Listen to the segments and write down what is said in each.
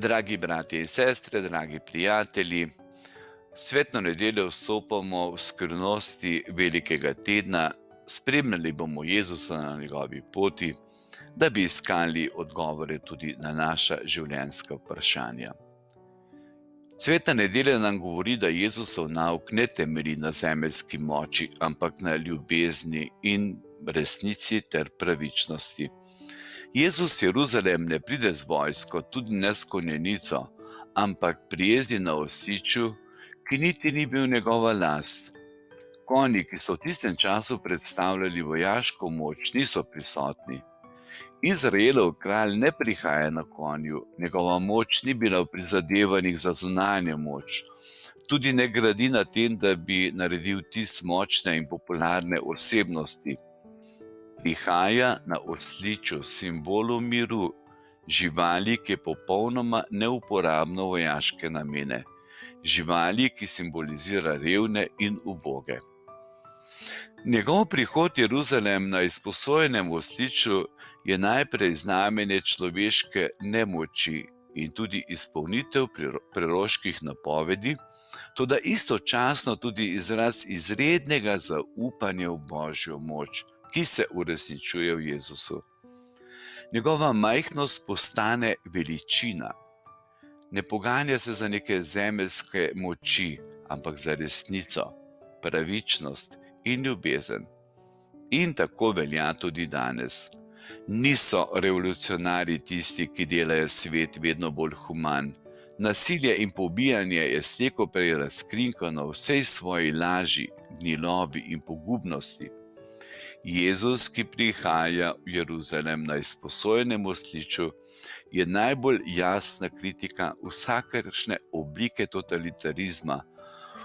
Dragi bratje in sestre, dragi prijatelji, svetno nedeljo vstopamo v skrivnosti velikega tedna, spremljali bomo Jezusa na njegovi poti, da bi iskali odgovore tudi na naša življenjska vprašanja. Sveta nedelja nam govori, da Jezusov nauk ne temelji na zemeljski moči, ampak na ljubezni in resnici ter pravičnosti. Jezus Jeruzalem ne pride z vojsko, tudi ne s konjenico, ampak prijezdi na osličju, ki niti ni bil njegova last. Konji, ki so v tistem času predstavljali vojaško moč, niso prisotni. Izraelov kralj ne prihaja na konju, njegova moč ni bila v prizadevanjih za zunanjo moč. Tudi ne gradi na tem, da bi naredil vtis močne in popularne osebnosti. Prihaja na osličju, simbolu miru, živali, ki je popolnoma neuporabno v vojaške namene. Živali, ki simbolizira revne in uboge. Njegov prihod v Jeruzalem na izposojenem osličju je najprej znamenje človeške nemoči in tudi izpolnitev preroških napovedi, toda istočasno tudi izraz izrednega zaupanja v Božjo moč, ki se uresničuje v Jezusu. Njegova majhnost postane veličina. Ne poganja se za neke zemeljske moči, ampak za resnico, pravičnost in ljubezen. In tako velja tudi danes. Niso revolucionarji tisti, ki delajo svet vedno bolj human. Nasilje in pobijanje je slej ko prej razkrinkano v vsej svoji laži, gnilobi in pogubnosti. Jezus, ki prihaja v Jeruzalem na izposojenem osličju, je najbolj jasna kritika vsakršne oblike totalitarizma,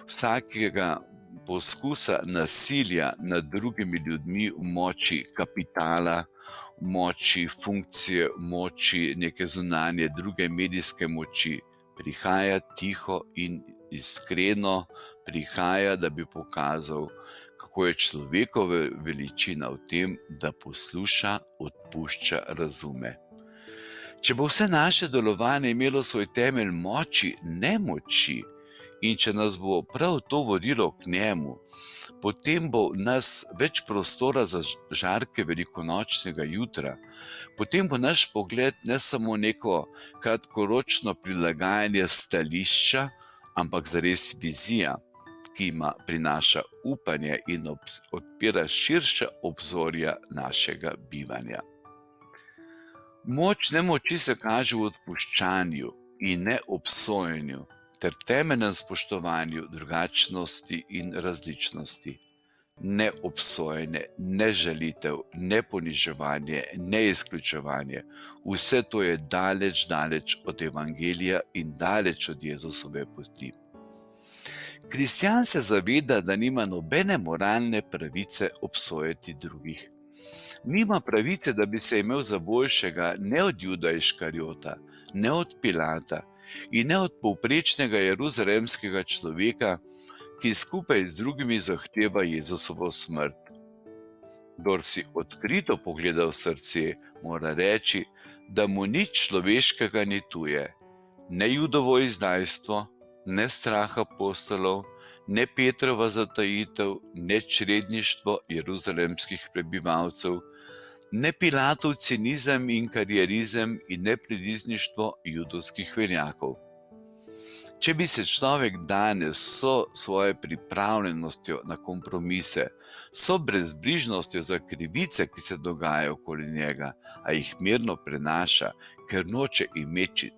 vsakega poskusa nasilja nad drugimi ljudmi v moči kapitala, v moči funkcije, v moči neke zunanje druge medijske moči. Prihaja tiho in iskreno, prihaja, da bi pokazal, kako je človekova veličina v tem, da posluša, odpušča, razume. Če bo vse naše delovanje imelo svoj temelj moči, nemoči, in če nas bo prav to vodilo k njemu, potem bo v nas več prostora za žarke velikonočnega jutra, potem bo naš pogled ne samo neko kratkoročno prilagajanje stališča, ampak zares vizija, ki prinaša upanje in odpira širša obzorja našega bivanja. Moč nemoči se kaže v odpuščanju in ne obsojanju ter temeljnem spoštovanju drugačnosti in različnosti. Ne obsojanje, ne žalitev, ne poniževanje, ne izključevanje. Vse to je daleč, daleč od evangelija in daleč od Jezusove poti. Kristjan se zaveda, da nima nobene moralne pravice obsojati drugih. Nima pravice, da bi se imel za boljšega ne od Juda Iškariota, ne od Pilata in ne od povprečnega jeruzalemskega človeka, ki skupaj z drugimi zahteva Jezusovo smrt. Kdor si odkrito pogleda v srce, mora reči, da mu nič človeškega ni tuje. Ne Judovo izdajstvo, ne strah apostolov, ne Petrova zatajitev, ne čredništvo jeruzalemskih prebivalcev, ne Pilatov cinizem in karierizem in ne predizništvo judovskih veljakov. Če bi se človek danes vso svojo pripravljenostjo na kompromise, vso brezbrižnostjo za krivice, ki se dogajajo okoli njega, a jih mirno prenaša, ker noče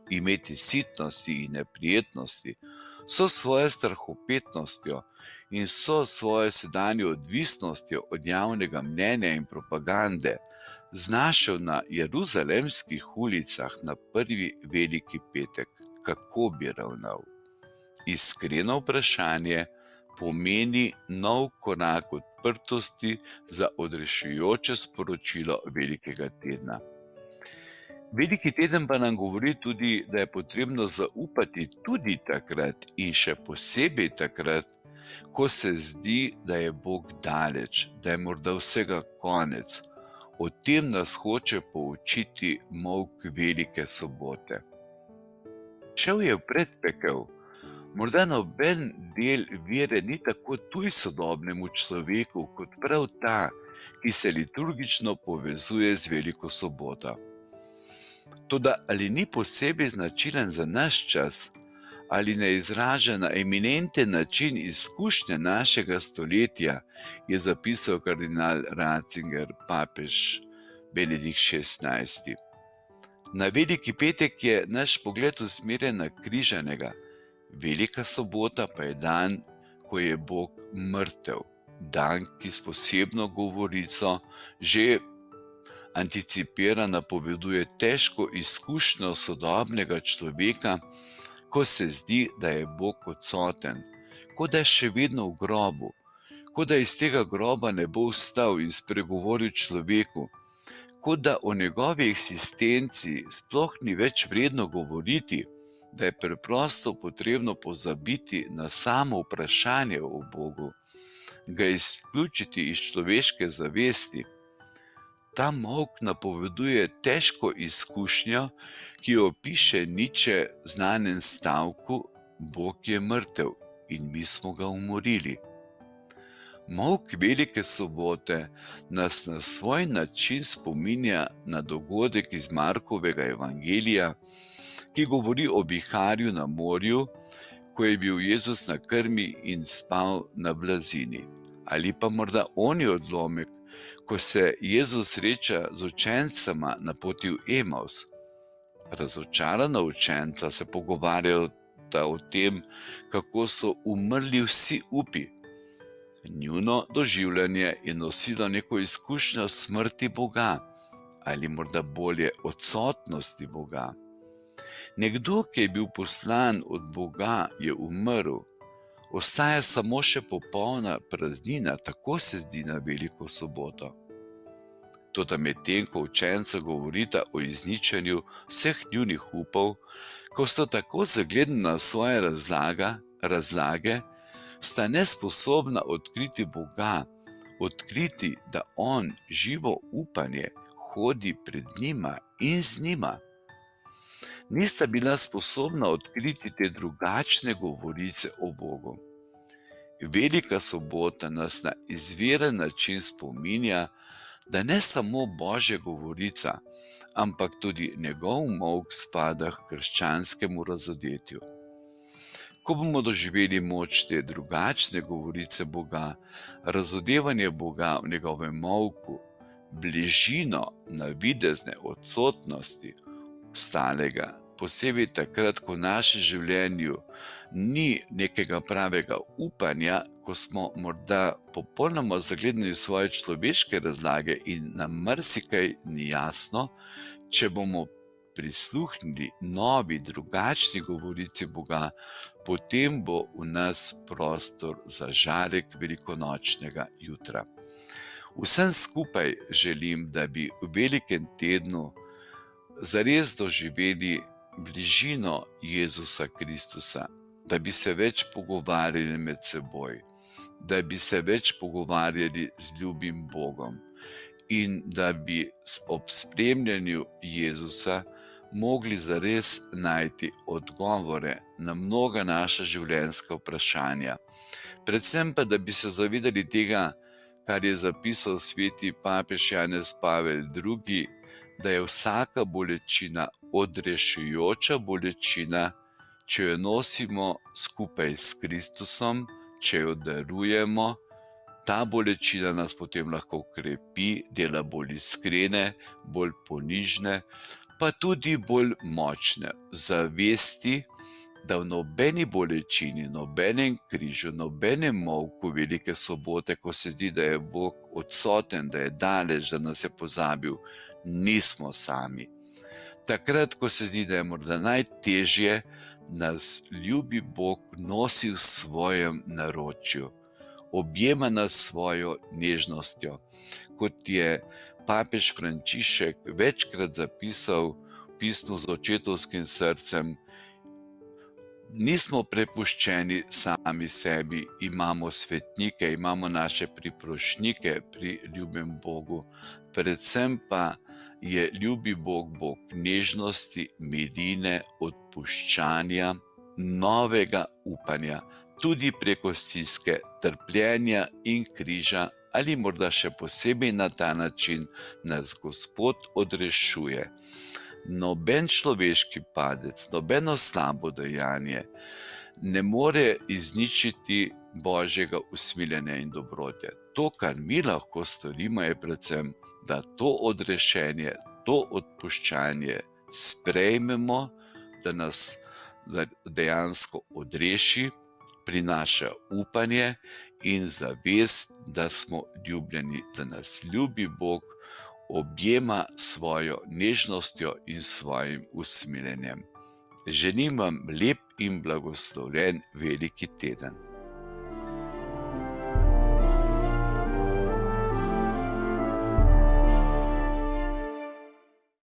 imeti sitnosti in neprijetnosti, vso svojo strahopetnostjo in vso svojo sedanjo odvisnostjo od javnega mnenja in propagande, znašel na jeruzalemskih ulicah na prvi veliki petek, kako bi ravnal? Iskreno vprašanje pomeni nov korak odprtosti za odrešujoče sporočilo velikega tedna. Veliki teden pa nam govori tudi, da je potrebno zaupati tudi takrat in še posebej takrat, ko se zdi, da je Bog daleč, da je morda vsega konec. O tem nas hoče poučiti molk velike sobote. Šel je v predpekel. Morda noben del vere ni tako tuj sodobnemu človeku, kot prav ta, ki se liturgično povezuje z veliko soboto. Toda ali ni posebej značilen za naš čas, ali ne izraža na eminenten način izkušnje našega stoletja, je zapisal kardinal Ratzinger, papež Benedikt XVI. Na veliki petek je naš pogled usmerjen na križanega, velika sobota pa je dan, ko je Bog mrtev, dan, ki s posebno govorico že anticipira, napoveduje težko izkušnjo sodobnega človeka, ko se zdi, da je Bog odsoten, kot da je še vedno v grobu, kot da iz tega groba ne bo vstal in spregovoril človeku, kot da o njegovi eksistenci sploh ni več vredno govoriti, da je preprosto potrebno pozabiti na samo vprašanje o Bogu, ga izključiti iz človeške zavesti. Ta molk napoveduje težko izkušnjo, ki jo opiše Nietzsche v znanem stavku: Bog je mrtev in mi smo ga umorili. Molk velike sobote nas na svoj način spominja na dogodek iz Markovega evangelija, ki govori o viharju na morju, ko je bil Jezus na krmi in spal na blazini. Ali pa morda oni odlomek, ko se Jezus sreča z učencema na poti v Emaus. Razočarana učenca se pogovarjajo o tem, kako so umrli vsi upi. Njuno doživljanje je nosilo neko izkušnjo smrti Boga, ali morda bolje odsotnosti Boga. Nekdo, ki je bil poslan od Boga, je umrl. Ostaja samo še popolna praznina, tako se zdi na veliko soboto. Toda medtem, ko učenca govorita o izničenju vseh njunih upov, ko sta tako zagledana na svoje razlage, sta nesposobna odkriti Boga, odkriti, da On, živo upanje, hodi pred njima in z njima. Nista bila sposobna odkriti te drugačne govorice o Bogu. Velika sobota nas na izviren način spominja, da ne samo Božja govorica, ampak tudi njegov molk spada k krščanskemu razodetju. Ko bomo doživeli moč te drugačne govorice Boga, razodevanje Boga v njegovem molku, bližino navidezne odsotnosti ostalega, posebej takrat, ko v našem življenju ni nekega pravega upanja, ko smo morda popolnoma zagledani v svoje človeške razlage in nam marsikaj ni jasno, če bomo prisluhnili novi, drugačni govorici Boga, potem bo v nas prostor za žarek velikonočnega jutra. Vsem skupaj želim, da bi v velikem tednu zares doživeli bližino Jezusa Kristusa, da bi se več pogovarjali med seboj, da bi se več pogovarjali z ljubim Bogom in da bi ob spremljanju Jezusa mogli zares najti odgovore na mnoga naša življenjska vprašanja. Predvsem pa, da bi se zavedali tega, kar je zapisal sveti papež Janez Pavel II., da je vsaka bolečina odrešujoča bolečina, če jo nosimo skupaj s Kristusom, če jo darujemo. Ta bolečina nas potem lahko krepi, dela bolj iskrene, bolj ponižne, pa tudi bolj močne v zavesti, da v nobeni bolečini, nobenem križu, nobenem molku velike sobote, ko se zdi, da je Bog odsoten, da je daleč, da nas je pozabil, nismo sami. Takrat, ko se zdi, da je morda najtežje, nas ljubi Bog nosi v svojem naročju, objema nas svojo nežnostjo. Kot je papež Frančišek večkrat zapisal v pismu z očetovskim srcem, nismo prepuščeni sami sebi, imamo svetnike, imamo naše priprošnike pri ljubem Bogu, predvsem pa je ljubi Bog Bog nežnosti, miline, odpuščanja, novega upanja, tudi preko stiske, trpljenja in križa, ali morda še posebej na ta način nas Gospod odrešuje. Noben človeški padec, nobeno slabo dejanje ne more izničiti Božjega usmiljenja in dobrotja. To, kar mi lahko storimo, je predvsem, da to odrešenje, to odpuščanje sprejmemo, da nas dejansko odreši, prinaša upanje in zavest, da smo ljubljeni, da nas ljubi Bog, objema svojo nežnostjo in svojim usmiljenjem. Želim vam lep in blagoslovljen veliki teden.